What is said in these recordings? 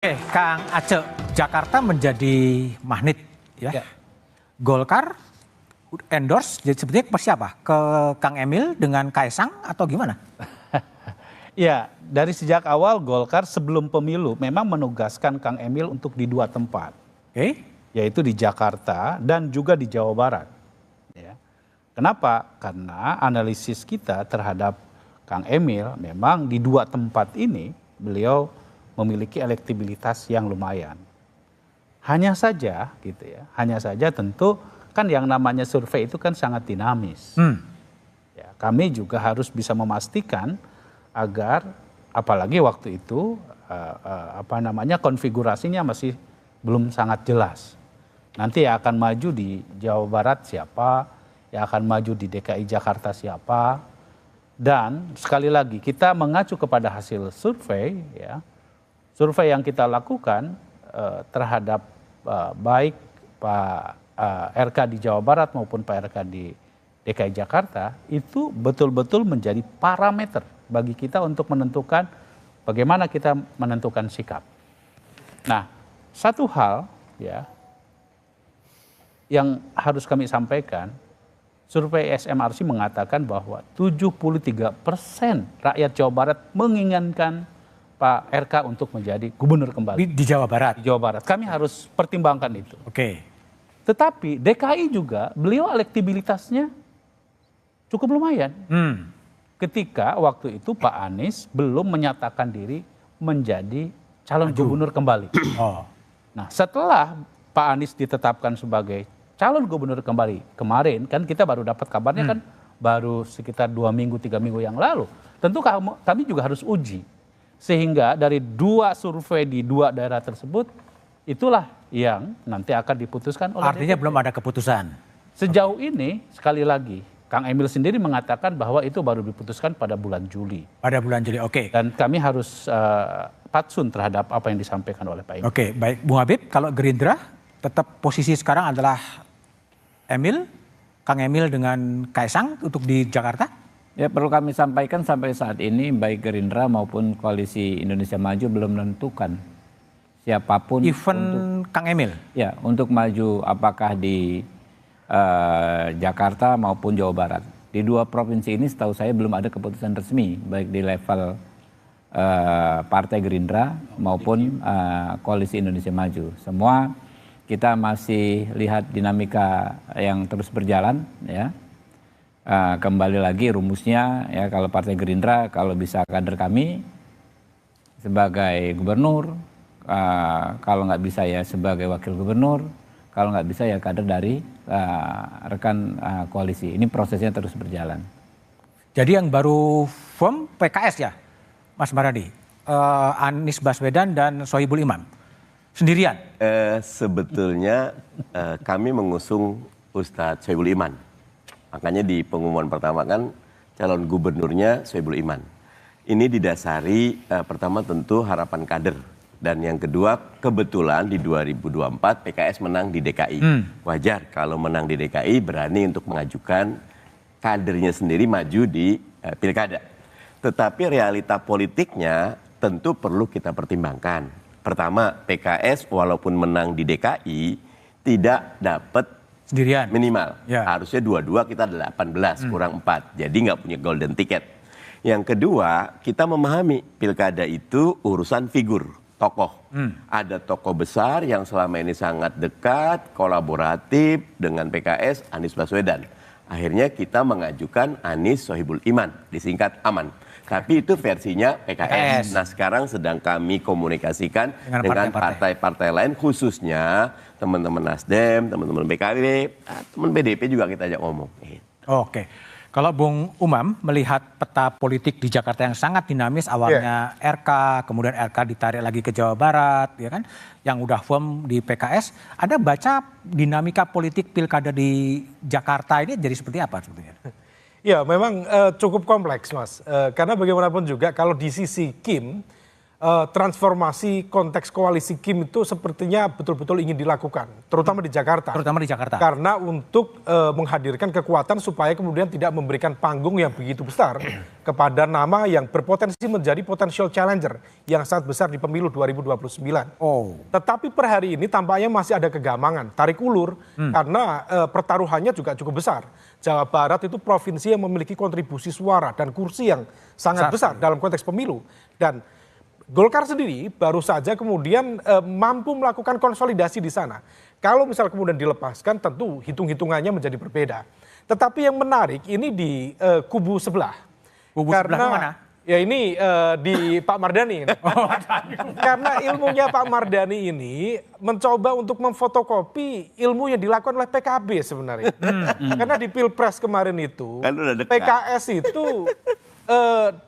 Kang Aceh, Jakarta menjadi magnet ya. Golkar endorse jadi sebetulnya ke siapa? Ke Kang Emil dengan Kaisang atau gimana? Ya, dari sejak awal Golkar sebelum pemilu memang menugaskan Kang Emil untuk di dua tempat. Yaitu di Jakarta dan juga di Jawa Barat. Ya. Kenapa? Karena analisis kita terhadap Kang Emil memang di dua tempat ini beliau memiliki elektabilitas yang lumayan. Hanya saja gitu ya, hanya saja tentu kan yang namanya survei itu kan sangat dinamis. Ya, kami juga harus bisa memastikan agar apalagi waktu itu konfigurasinya masih belum sangat jelas. Nanti yang akan maju di Jawa Barat siapa, yang akan maju di DKI Jakarta siapa. Dan sekali lagi kita mengacu kepada hasil survei ya. Survei yang kita lakukan terhadap baik Pak RK di Jawa Barat maupun Pak RK di DKI Jakarta itu betul-betul menjadi parameter bagi kita untuk menentukan bagaimana kita menentukan sikap. Nah, satu hal ya yang harus kami sampaikan, survei SMRC mengatakan bahwa 73% rakyat Jawa Barat menginginkan Pak RK untuk menjadi gubernur kembali. Di Jawa Barat? Di Jawa Barat. Kami harus pertimbangkan itu. Oke. Tetapi DKI juga beliau elektabilitasnya cukup lumayan. Ketika waktu itu Pak Anies belum menyatakan diri menjadi calon gubernur kembali. Nah setelah Pak Anies ditetapkan sebagai calon gubernur kembali kemarin, kan kita baru dapat kabarnya kan baru sekitar 2 minggu 3 minggu yang lalu. Tentu kami juga harus uji. Sehingga dari dua survei di dua daerah tersebut, itulah yang nanti akan diputuskan oleh Artinya DPP. belum ada keputusan? Sejauh ini, sekali lagi, Kang Emil sendiri mengatakan bahwa itu baru diputuskan pada bulan Juli. Pada bulan Juli, oke. Dan kami harus patsun terhadap apa yang disampaikan oleh Pak Emil. Oke, baik. Bung Habib, kalau Gerindra tetap posisi sekarang adalah Emil, Kang Emil dengan Kaisang untuk di Jakarta? Ya, perlu kami sampaikan sampai saat ini baik Gerindra maupun Koalisi Indonesia Maju belum menentukan siapapun Kang Emil? Ya, untuk maju apakah di Jakarta maupun Jawa Barat. Di dua provinsi ini setahu saya belum ada keputusan resmi baik di level Partai Gerindra maupun Koalisi Indonesia Maju. Semua kita masih lihat dinamika yang terus berjalan ya. Kembali lagi rumusnya ya, kalau Partai Gerindra kalau bisa kader kami sebagai gubernur, kalau nggak bisa ya sebagai wakil gubernur, kalau nggak bisa ya kader dari rekan koalisi. Ini prosesnya terus berjalan. Jadi yang baru firm PKS ya Mas Maradi, Anies Baswedan dan Sohibul Imam sendirian? Sebetulnya kami mengusung Ustadz Sohibul Iman. Makanya di pengumuman pertama kan calon gubernurnya Sohibul Iman. Ini didasari pertama tentu harapan kader. Dan yang kedua kebetulan di 2024 PKS menang di DKI. Wajar kalau menang di DKI berani untuk mengajukan kadernya sendiri maju di pilkada. Tetapi realita politiknya tentu perlu kita pertimbangkan. Pertama PKS walaupun menang di DKI tidak dapat sendirian minimal, harusnya 22 kita 18 kurang 4, jadi nggak punya golden ticket. Yang kedua kita memahami pilkada itu urusan figur, tokoh. Ada tokoh besar yang selama ini sangat dekat, kolaboratif dengan PKS, Anies Baswedan. Akhirnya kita mengajukan Anies Sohibul Iman, disingkat AMAN. Tapi itu versinya PKS. Nah sekarang sedang kami komunikasikan dengan partai-partai lain, khususnya teman-teman Nasdem, teman-teman PKB, teman PDP juga kita ajak ngomong. Oke, kalau Bung Umam melihat peta politik di Jakarta yang sangat dinamis, awalnya RK, kemudian RK ditarik lagi ke Jawa Barat, ya kan, yang udah firm di PKS, Anda baca dinamika politik pilkada di Jakarta ini jadi seperti apa sebetulnya? Ya memang cukup kompleks Mas, karena bagaimanapun juga kalau di sisi Kim, transformasi konteks koalisi Kim itu sepertinya betul-betul ingin dilakukan, terutama di Jakarta. Terutama di Jakarta. Karena untuk menghadirkan kekuatan supaya kemudian tidak memberikan panggung yang begitu besar kepada nama yang berpotensi menjadi potential challenger yang sangat besar di pemilu 2029. Oh. Tetapi per hari ini tampaknya masih ada kegamangan, tarik ulur, karena pertaruhannya juga cukup besar. Jawa Barat itu provinsi yang memiliki kontribusi suara dan kursi yang sangat besar dalam konteks pemilu. Dan Golkar sendiri baru saja kemudian mampu melakukan konsolidasi di sana. Kalau misal kemudian dilepaskan tentu hitung-hitungannya menjadi berbeda. Tetapi yang menarik ini di kubu sebelah. Kubu sebelah mana? Ya ini di Pak Mardhani. Karena ilmunya Pak Mardhani ini mencoba untuk memfotokopi ilmu yang dilakukan oleh PKB sebenarnya. Karena di Pilpres kemarin itu Kan udah dekat. PKS itu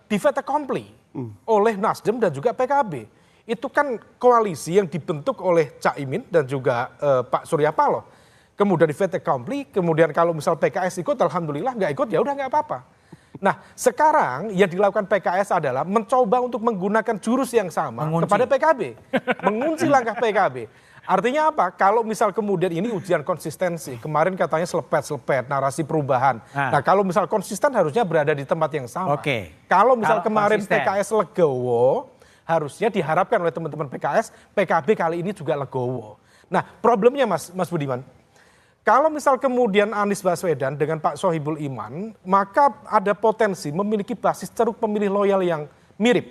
di fait accompli oleh Nasdem dan juga PKB. Itu kan koalisi yang dibentuk oleh Cak Imin dan juga Pak Surya Paloh. Kemudian di fait accompli, kemudian kalau misal PKS ikut, alhamdulillah, nggak ikut ya udah nggak apa-apa. Nah sekarang yang dilakukan PKS adalah mencoba untuk menggunakan jurus yang sama kepada PKB. Mengunci langkah PKB. Artinya apa? Kalau misal kemudian ini ujian konsistensi, kemarin katanya selepet-selepet, narasi perubahan. Nah kalau misal konsisten harusnya berada di tempat yang sama. Kalau misal kemarin konsisten. PKS legowo, harusnya diharapkan oleh teman-teman PKS, PKB kali ini juga legowo. Nah problemnya Mas Budiman, kalau misal kemudian Anies Baswedan dengan Pak Sohibul Iman, maka ada potensi memiliki basis ceruk pemilih loyal yang mirip.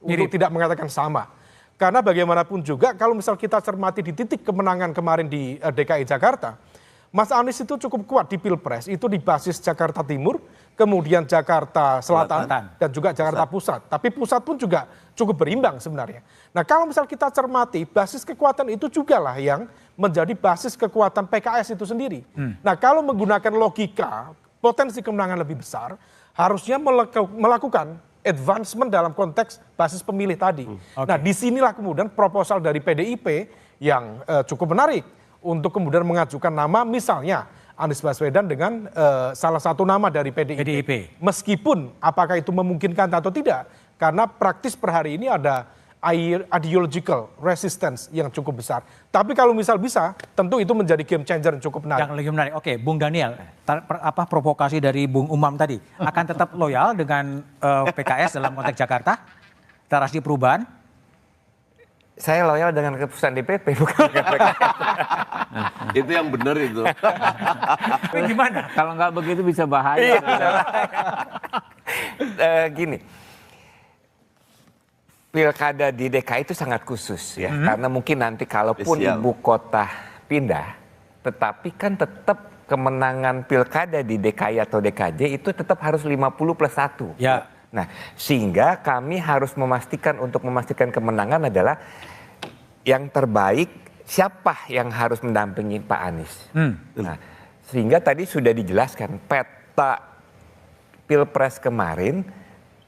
Untuk tidak mengatakan sama. Karena bagaimanapun juga kalau misal kita cermati di titik kemenangan kemarin di DKI Jakarta, Mas Anies itu cukup kuat di Pilpres, itu di basis Jakarta Timur, kemudian Jakarta Selatan, dan juga Jakarta Pusat. Tapi pusat pun juga cukup berimbang sebenarnya. Nah kalau misal kita cermati, basis kekuatan itu juga lah yang menjadi basis kekuatan PKS itu sendiri. Nah kalau menggunakan logika, potensi kemenangan lebih besar, harusnya melakukan advancement dalam konteks basis pemilih tadi. Nah disinilah kemudian proposal dari PDIP yang cukup menarik untuk kemudian mengajukan nama misalnya Anies Baswedan dengan salah satu nama dari PDIP. Meskipun apakah itu memungkinkan atau tidak, karena praktis per hari ini ada ideological resistance yang cukup besar. Tapi kalau misal bisa, tentu itu menjadi game changer yang cukup menarik. Yang lebih menarik. Oke, Bung Daniel, provokasi dari Bung Umam tadi, akan tetap loyal dengan PKS dalam konteks Jakarta, narasi perubahan? Saya loyal dengan keputusan DPP, bukan dengan PKS. Itu yang benar itu. Tapi gimana? Kalau nggak begitu bisa bahaya. Gini. Pilkada di DKI itu sangat khusus ya, karena mungkin nanti kalaupun ibu kota pindah, tetapi kan tetap kemenangan pilkada di DKI atau DKJ itu tetap harus 50+1. Ya. Nah, sehingga kami harus memastikan untuk memastikan kemenangan adalah yang terbaik siapa yang harus mendampingi Pak Anies. Nah, sehingga tadi sudah dijelaskan peta Pilpres kemarin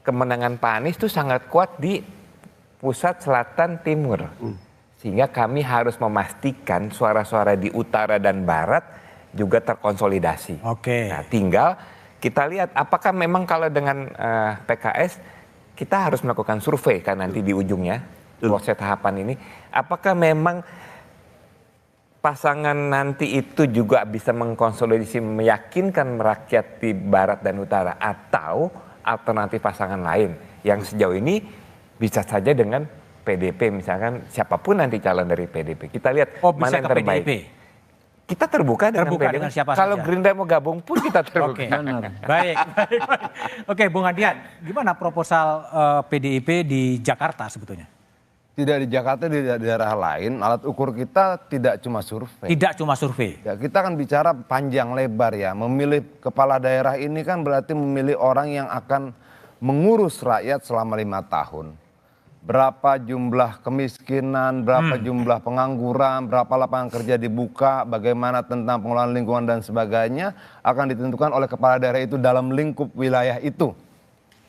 kemenangan Pak Anies itu sangat kuat di pusat, selatan, timur. Sehingga kami harus memastikan suara-suara di utara dan barat juga terkonsolidasi. Nah, tinggal kita lihat apakah memang kalau dengan PKS kita harus melakukan survei kan nanti di ujungnya proses tahapan ini. Apakah memang pasangan nanti itu juga bisa mengkonsolidasi, meyakinkan rakyat di barat dan utara, atau alternatif pasangan lain yang sejauh ini bisa saja dengan PDP misalkan siapapun nanti calon dari PDP. Kita lihat mana yang terbaik. PDP. Kita terbuka dengan PDP. Dengan siapa kalau saja. Gerindra mau gabung pun kita terbuka. Baik. Oke, Bung Adian, gimana proposal PDIP di Jakarta sebetulnya? Tidak di Jakarta, di daerah lain, alat ukur kita tidak cuma survei. Tidak cuma survei. Ya, kita kan bicara panjang lebar ya. Memilih kepala daerah ini kan berarti memilih orang yang akan mengurus rakyat selama 5 tahun. Berapa jumlah kemiskinan, berapa jumlah pengangguran, berapa lapangan kerja dibuka, bagaimana tentang pengelolaan lingkungan dan sebagainya akan ditentukan oleh kepala daerah itu dalam lingkup wilayah itu.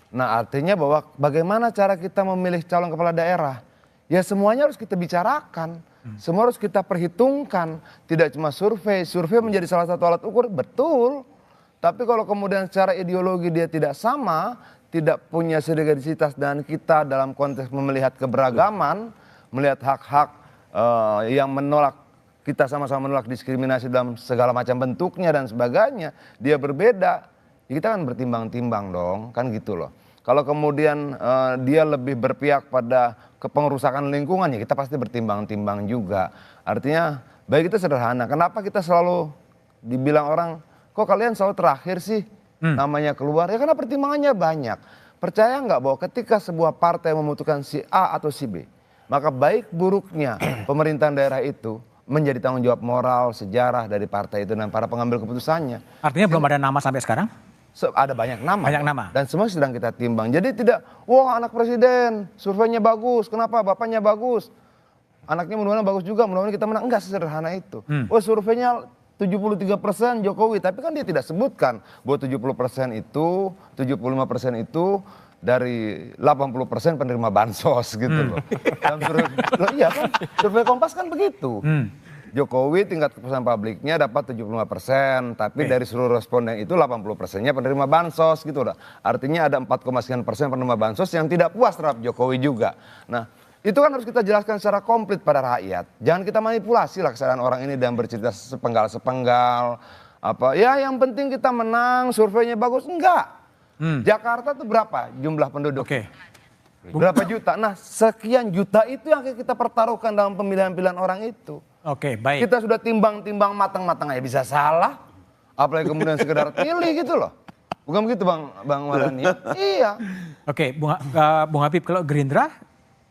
Nah artinya bahwa bagaimana cara kita memilih calon kepala daerah? Ya semuanya harus kita bicarakan, semua harus kita perhitungkan. Tidak cuma survei, survei menjadi salah satu alat ukur, betul. Tapi kalau kemudian secara ideologi dia tidak sama, tidak punya solidaritas dengan kita dalam konteks melihat keberagaman, melihat hak-hak yang menolak, kita sama-sama menolak diskriminasi dalam segala macam bentuknya dan sebagainya, dia berbeda, ya kita kan bertimbang-timbang dong, kan gitu loh. Kalau kemudian dia lebih berpihak pada kepengerusakan lingkungan, ya kita pasti bertimbang-timbang juga. Artinya baik itu sederhana, kenapa kita selalu dibilang orang, kok kalian selalu terakhir sih? Namanya keluar, ya karena pertimbangannya banyak. Percaya nggak bahwa ketika sebuah partai memutuskan si A atau si B, maka baik buruknya pemerintahan daerah itu menjadi tanggung jawab moral, sejarah dari partai itu dan para pengambil keputusannya. Artinya belum ada nama sampai sekarang? Ada banyak nama. Banyak nama. Dan semua sedang kita timbang. Jadi tidak, wah anak presiden, surveinya bagus, kenapa bapaknya bagus? Anaknya mudah-mudahan bagus juga, mudah-mudahan kita menang. Enggak sesederhana itu. Oh surveinya 73% Jokowi, tapi kan dia tidak sebutkan bahwa 70% itu, 75% itu dari 80% penerima bansos gitu loh. Dalam iya kan, survei Kompas kan begitu. Jokowi tingkat kepuasan publiknya dapat 75%, tapi dari seluruh responden itu 80%-nya penerima bansos gitu loh. Artinya ada 4,9% penerima bansos yang tidak puas terhadap Jokowi juga. Nah, itu kan harus kita jelaskan secara komplit pada rakyat. Jangan kita manipulasi lah kesadaran orang ini dan bercerita sepenggal-sepenggal. Apa ya yang penting kita menang, surveinya bagus. Enggak. Jakarta tuh berapa jumlah penduduk? Berapa juta? Nah, sekian juta itu yang kita pertaruhkan dalam pemilihan-pilihan orang itu. Baik. Kita sudah timbang-timbang matang-matang aja bisa salah. Apalagi kemudian sekedar pilih gitu loh. Bukan begitu Bang Mardhani? Iya. Bung Habib, kalau Gerindra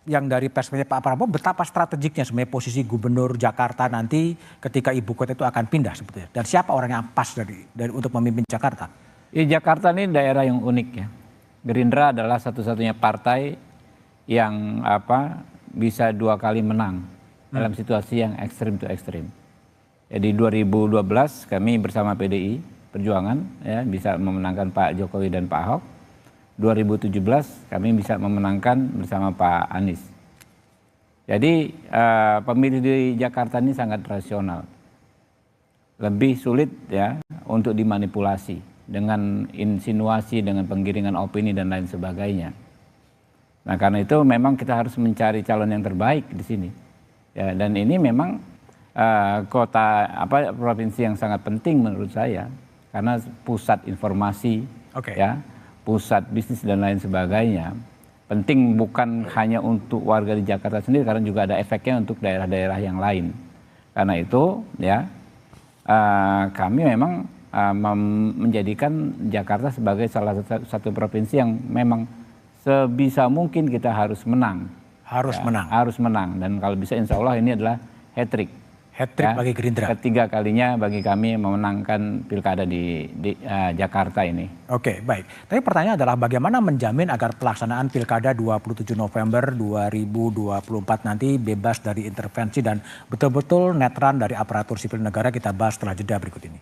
yang dari perspektif Pak Prabowo, betapa strategiknya sebenarnya posisi gubernur Jakarta nanti ketika ibu kota itu akan pindah sebetulnya, dan siapa orang yang pas dari untuk memimpin Jakarta? Jakarta ini daerah yang unik ya. Gerindra adalah satu-satunya partai yang bisa 2 kali menang dalam situasi yang ekstrim to ekstrim. Jadi 2012 kami bersama PDI Perjuangan ya bisa memenangkan Pak Jokowi dan Pak Ahok. 2017 kami bisa memenangkan bersama Pak Anies. Jadi pemilih di Jakarta ini sangat rasional. Lebih sulit ya untuk dimanipulasi dengan insinuasi, dengan penggiringan opini dan lain sebagainya. Nah karena itu memang kita harus mencari calon yang terbaik di sini. Ya, dan ini memang provinsi yang sangat penting menurut saya karena pusat informasi, ya. Pusat bisnis dan lain sebagainya. Penting bukan hanya untuk warga di Jakarta sendiri karena juga ada efeknya untuk daerah-daerah yang lain. Karena itu ya kami memang menjadikan Jakarta sebagai salah satu provinsi yang memang sebisa mungkin kita harus menang. Harus menang dan kalau bisa insya Allah ini adalah hat-trick. Hat-trick bagi Gerindra. Ketiga kalinya bagi kami memenangkan pilkada di Jakarta ini. Baik. Tapi pertanyaan adalah bagaimana menjamin agar pelaksanaan pilkada 27 November 2024 nanti bebas dari intervensi dan betul-betul netral dari aparatur sipil negara. Kita bahas setelah jeda berikut ini.